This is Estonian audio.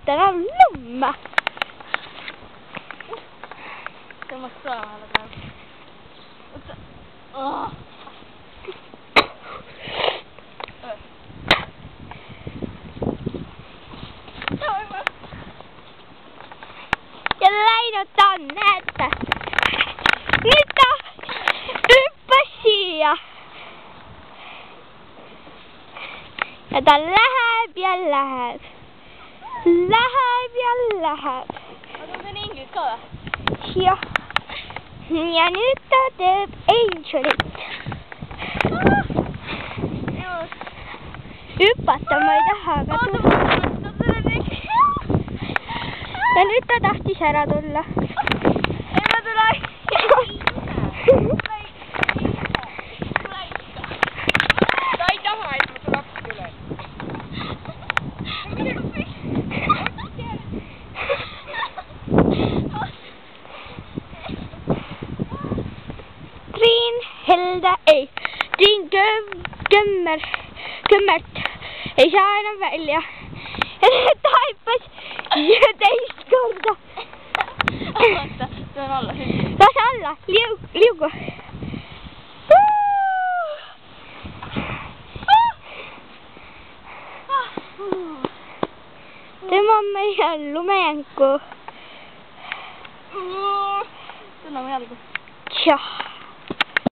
võtta enam lumme. Tõmbaks kõlavahele praegu. Oota. Ja läinud ta on, näete. Nüüd ta hüppas siia. Ja ta läheb ja läheb. Läheb ja läheb. Aga see on ingrid ka või? Jah. Ja nüüd ta teeb Angelit. Hüpata ma ei taha, aga ja nüüd ta tahtis ära tulla. Ei, ma tulen. Ta ei taha, et ma tuleks üle. Triin Kümmert ei saa enam välja. Ja nüüd ta hüppas 11 korda. Oota, see on alla. Lase alla, liugu. Tema on meie lumejänku. Tunneme jalgu. Tšah.